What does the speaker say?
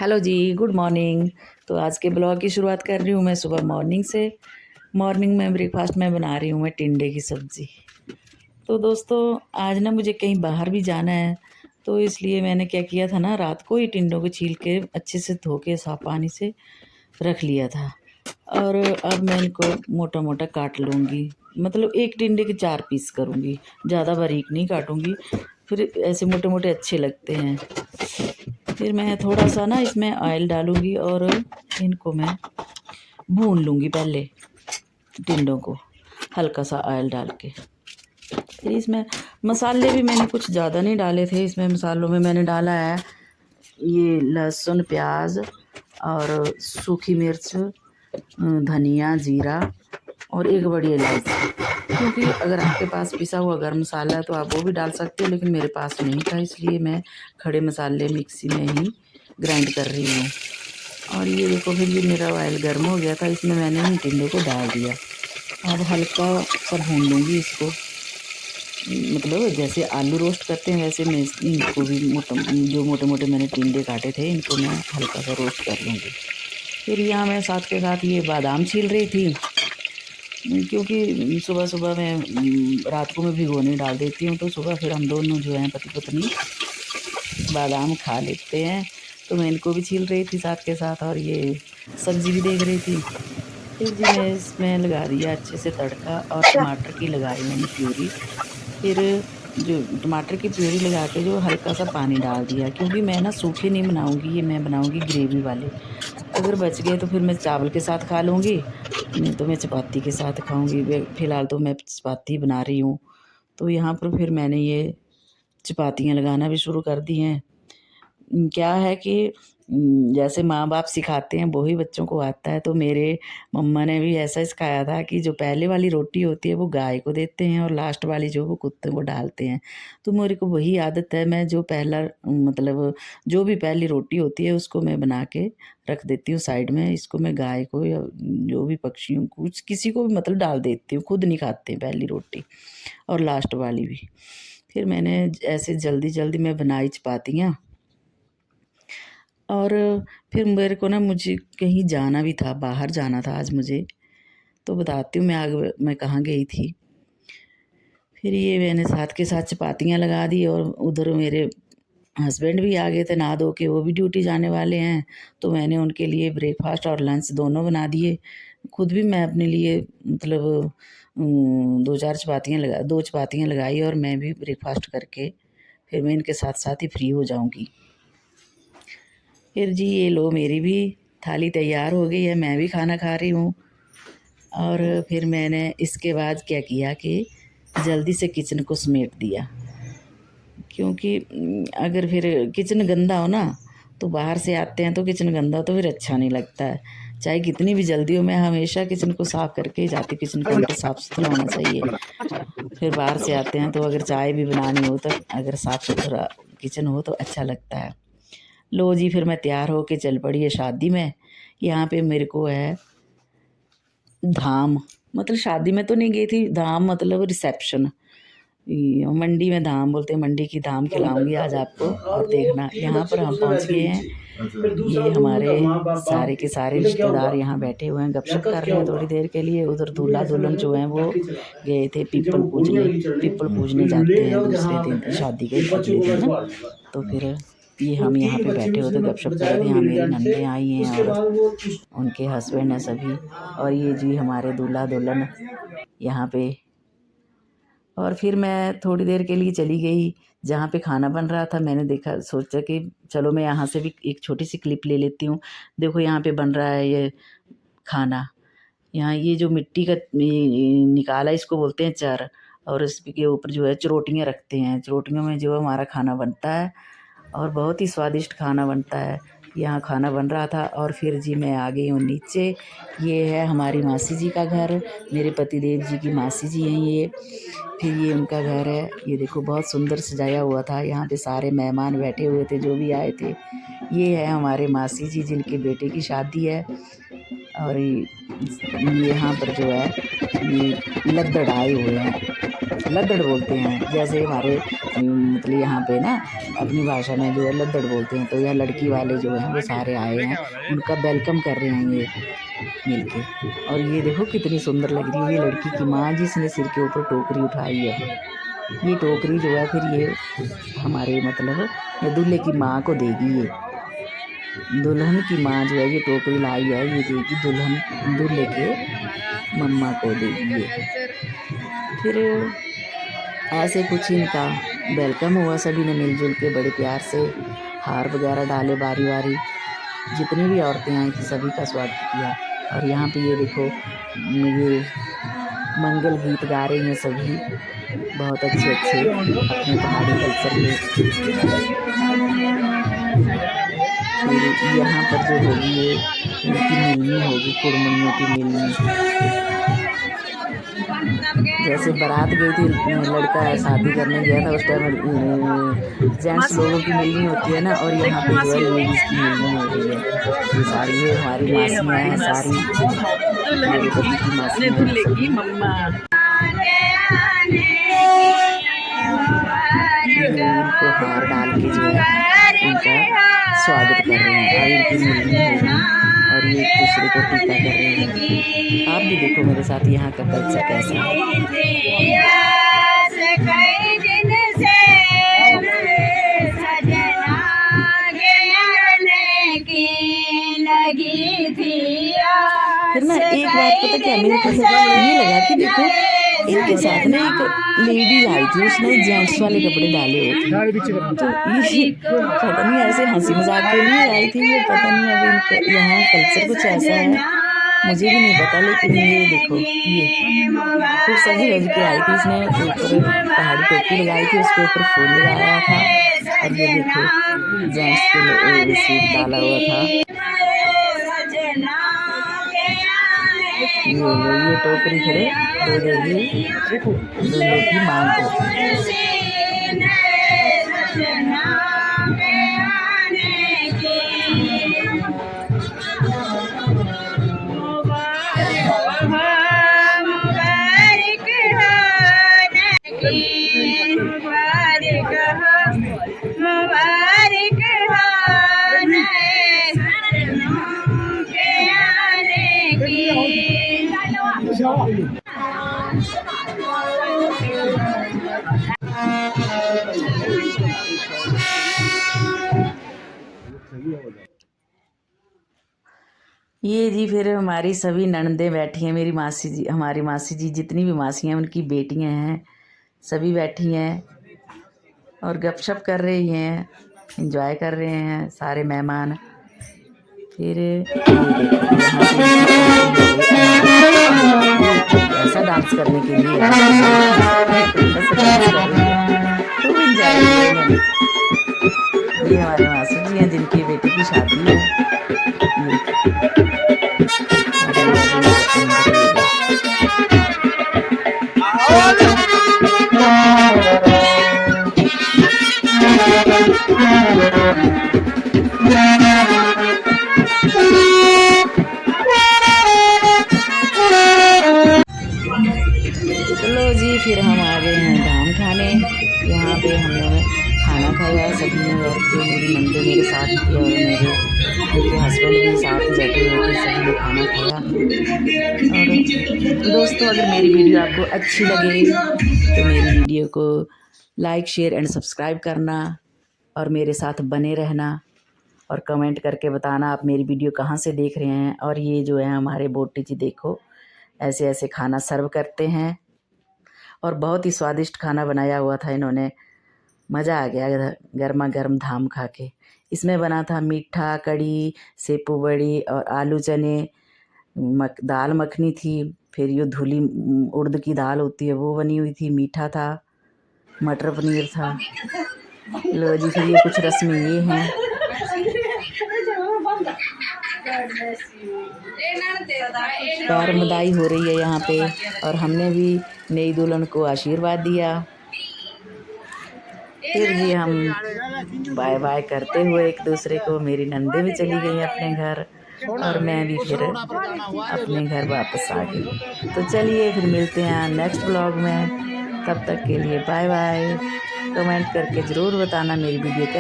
Hello जी, good morning. तो आज के ब्लॉग की शुरुआत कर रही हूँ मैं सुबह मॉर्निंग से। मॉर्निंग में ब्रेकफास्ट में बना रही हूँ मैं टिंडे की सब्ज़ी। तो दोस्तों, आज ना मुझे कहीं बाहर भी जाना है, तो इसलिए मैंने क्या किया था ना, रात को ही टिंडों को छील के अच्छे से धो के साफ पानी से रख लिया था। और अब मैं इनको मोटा मोटा काट लूँगी। मतलब एक टिंडे के 4 पीस करूँगी, ज़्यादा बारीक नहीं काटूँगी, फिर ऐसे मोटे मोटे अच्छे लगते हैं। फिर मैं थोड़ा सा ना इसमें ऑयल डालूँगी और इनको मैं भून लूँगी पहले, टिंडों को हल्का सा ऑयल डाल के। फिर इसमें मसाले भी मैंने कुछ ज़्यादा नहीं डाले थे। इसमें मसालों में मैंने डाला है ये लहसुन, प्याज और सूखी मिर्च, धनिया, जीरा और एक बड़ी इलायची। क्योंकि अगर आपके पास पिसा हुआ गरम मसाला है तो आप वो भी डाल सकते हो, लेकिन मेरे पास नहीं था, इसलिए मैं खड़े मसाले मिक्सी में ही ग्राइंड कर रही हूँ। और ये देखो, फिर ये मेरा ऑयल गर्म हो गया था, इसमें मैंने इन टिंडों को डाल दिया। अब हल्का सा भून लूँगी इसको। मतलब जैसे आलू रोस्ट करते हैं वैसे मैं इनको भी जो मोटे मोटे मैंने टिंडे काटे थे इनको मैं हल्का सा रोस्ट कर लूँगी। फिर यहाँ मैं साथ के साथ ये बादाम छील रही थी, क्योंकि सुबह सुबह मैं रात को मैं भिगोने डाल देती हूँ, तो सुबह फिर हम दोनों जो हैं पति पत्नी बादाम खा लेते हैं। तो मैं इनको भी छील रही थी साथ के साथ, और ये सब्ज़ी भी देख रही थी। फिर जी मैं इसमें लगा दिया अच्छे से तड़का, और टमाटर की लगाई मैंने प्यूरी। फिर जो टमाटर की प्यूरी लगा के जो हल्का सा पानी डाल दिया, क्योंकि मैं ना सूखे नहीं बनाऊँगी, ये मैं बनाऊँगी ग्रेवी वाले। अगर बच गए तो फिर मैं चावल के साथ खा लूँगी, नहीं तो मैं चपाती के साथ खाऊँगी। फ़िलहाल तो मैं चपाती बना रही हूँ, तो यहाँ पर फिर मैंने ये चपातियाँ लगाना भी शुरू कर दी हैं। क्या है कि जैसे माँ-बाप सिखाते हैं वो ही बच्चों को आता है, तो मेरे मम्मा ने भी ऐसा सिखाया था कि जो पहले वाली रोटी होती है वो गाय को देते हैं और लास्ट वाली जो वो कुत्ते को डालते हैं। तो मेरे को वही आदत है, मैं जो पहला मतलब जो भी पहली रोटी होती है उसको मैं बना के रख देती हूँ साइड में। इसको मैं गाय को या जो भी पक्षियों को, किसी को भी मतलब डाल देती हूँ, खुद नहीं खाते हैं पहली रोटी और लास्ट वाली भी। फिर मैंने ऐसे जल्दी-जल्दी में बनाई चपातियाँ। और फिर मेरे को ना, मुझे कहीं जाना भी था, बाहर जाना था आज मुझे, तो बताती हूँ मैं आगे मैं कहाँ गई थी। फिर ये मैंने साथ के साथ चपातियाँ लगा दी, और उधर मेरे हस्बैंड भी आ गए थे नहा धो के, वो भी ड्यूटी जाने वाले हैं, तो मैंने उनके लिए ब्रेकफ़ास्ट और लंच दोनों बना दिए। खुद भी मैं अपने लिए मतलब 2 चपातियाँ लगाई, और मैं भी ब्रेकफ़ास्ट करके फिर मैं इनके साथ-साथ ही फ्री हो जाऊँगी। फिर जी ये लो, मेरी भी थाली तैयार हो गई है, मैं भी खाना खा रही हूँ। और फिर मैंने इसके बाद क्या किया कि जल्दी से किचन को समेट दिया, क्योंकि अगर फिर किचन गंदा हो ना, तो बाहर से आते हैं तो किचन गंदा हो तो फिर अच्छा नहीं लगता है। चाहे कितनी भी जल्दी हो, मैं हमेशा किचन को साफ़ करके ही जाती हूँ, किचन काउंटर साफ़-सुथरा होना चाहिए। फिर बाहर से आते हैं तो अगर चाय भी बनानी हो तो अगर साफ़-सुथरा किचन हो तो अच्छा लगता है। लो जी, फिर मैं तैयार होके चल पड़ी है शादी में। यहाँ पे मेरे को है धाम, मतलब शादी में तो नहीं गई थी, धाम मतलब रिसेप्शन। मंडी में धाम बोलते हैं, मंडी की धाम खिलाऊंगी आज आपको, और देखना। यहाँ पर हम पहुँच गए हैं। ये हमारे सारे के सारे रिश्तेदार यहाँ बैठे हुए हैं, गपशप कर रहे हैं थोड़ी देर के लिए। उधर दूल्हा दुल्हन जो हैं वो गए थे पीपल पूजने। पीपल पूजने जाते हैं दूसरे दिन, शादी के अगले दिन ना। तो फिर ये हम यहाँ पे बैठे हुए थे, गपशप कर रहे थे। यहाँ मेरी नंदें आई हैं और उनके हस्बैंड हैं सभी, और ये जी हमारे दूल्हा दुल्हन यहाँ पे। और फिर मैं थोड़ी देर के लिए चली गई जहाँ पे खाना बन रहा था। मैंने देखा, सोचा कि चलो मैं यहाँ से भी एक छोटी सी क्लिप ले लेती हूँ। देखो यहाँ पे बन रहा है ये खाना। यहाँ ये जो मिट्टी का निकाला, इसको बोलते हैं चर, और इसके ऊपर जो है चरोटियाँ रखते हैं। चरोटियों में जो है हमारा खाना बनता है, और बहुत ही स्वादिष्ट खाना बनता है। यहाँ खाना बन रहा था, और फिर जी मैं आ गई हूँ नीचे। ये है हमारी मासी जी का घर, मेरे पतिदेव जी की मासी जी हैं ये। फिर ये उनका घर है। ये देखो बहुत सुंदर सजाया हुआ था, यहाँ पे सारे मेहमान बैठे हुए थे जो भी आए थे। ये है हमारे मासी जी जिनके बेटे की शादी है। और यहाँ पर जो है ये लद्दड़ आए हुए हैं। लद्दड़ बोलते हैं, जैसे हमारे मतलब यहाँ पे ना अपनी भाषा में जो है लद्दड़ बोलते हैं। तो यह लड़की वाले जो हैं वो सारे आए हैं, उनका वेलकम कर रहे हैं ये मिलके। और ये देखो कितनी सुंदर लग रही है ये लड़की की माँ, जिसने सिर के ऊपर टोकरी उठाई है। ये टोकरी जो है फिर ये हमारे मतलब ये दूल्हे की माँ को देगी। ये दुल्हन की माँ जो है ये टोकरी लाई है, ये देगी दुल्हन दूल्हे के मम्मा को देगी ये। फिर ऐसे कुछ इनका वेलकम हुआ, सभी ने मिलजुल के बड़े प्यार से हार वगैरह डाले बारी बारी। जितनी भी औरतें आई थी सभी का स्वागत किया। और यहाँ पे ये देखो ये मंगल गीत गा रही हैं सभी, बहुत अच्छे अच्छे अपने पहाड़ी कल्चर के। फिर यहाँ पर जो होगी ये इनकी मिलनी होगी, कुड़मनियों की मिलनी। जैसे बारात गई थी, लड़का शादी करने गया था, उस टाइम जेंट्स लोगों की मिलनी होती है ना, और यहाँ पे जो है लेडीज़ की मिलनी हो रही है। ये सारी ये हमारी मासियाँ हैं सारी, दूल्हे की मम्मा इनको हार डाल के जो है इनका स्वागत कर रहे हैं। अब इनकी मिलनी होगी और ये एक दूसरे को टीका कर रहे हैं। आप भी देखो मेरे साथ यहाँ का कल्चर कैसा है। फिर ना एक बात पता क्या मेरे को ये लगा कि देखो इनके साथ में एक लेडी आई थी, उसने जेंट्स वाले कपड़े डाले हुए थे। तो ये पता नहीं ऐसे हंसी मजाक के लिए आई थी, ये पता नहीं अब इनका यहाँ कल्चर कुछ ऐसा है, मुझे भी नहीं पता। लेकिन ये देखो ये खूब सजी धज के आई थी, इसने ऊपर पहाड़ी टोपी लगाई थी, उसके ऊपर फूल लगाया था। और ये देखो जेंट्स के सूट डाला हुआ था। ये टोकरी खड़े दे देगी दूल्हे की माँ को। ये जी फिर हमारी सभी ननदें बैठी हैं, मेरी मासी जी, हमारी मासी जी जितनी भी मासी हैं उनकी बेटियां हैं, सभी बैठी हैं और गपशप कर रही हैं, एंजॉय कर रहे हैं सारे मेहमान। फिर ऐसा डांस करने के लिए खूब एंजॉय करेंगे। ये हमारे मासी जी हैं जिनकी बेटी की शादी है। चलो जी फिर हम आ गए हैं धाम खाने। यहाँ पे हमने खाना खाया, सभी ने बैठ के, मेरी नंदे मेरे साथ थी और मेरे हस्बैंड भी साथ बैठे हुए थे, सभी ने खाना खाया। और दोस्तों अगर मेरी वीडियो आपको अच्छी लगे तो मेरी वीडियो को लाइक शेयर एंड सब्सक्राइब करना और मेरे साथ बने रहना और कमेंट करके बताना आप मेरी वीडियो कहाँ से देख रहे हैं। और ये जो है हमारे बोटी जी देखो ऐसे ऐसे खाना सर्व करते हैं और बहुत ही स्वादिष्ट खाना बनाया हुआ था इन्होंने, मज़ा आ गया गर्मा गर्म धाम खा के। इसमें बना था मीठा कढ़ी, सेपू बड़ी और आलू चने, दाल मखनी थी, फिर ये धुली उड़द की दाल होती है वो बनी हुई थी, मीठा था, मटर पनीर था। लो जी फिर ये कुछ रस्में ये हैं। पैर मदाई हो रही है यहाँ पे और हमने भी नई दुल्हन को आशीर्वाद दिया। फिर जी हम बाय बाय करते हुए एक दूसरे को, मेरी नंदे भी चली गई अपने घर और मैं भी फिर अपने घर वापस आ गई। तो चलिए फिर मिलते हैं नेक्स्ट ब्लॉग में। तब तक के लिए बाय बाय। कमेंट करके ज़रूर बताना मेरी वीडियो कैसी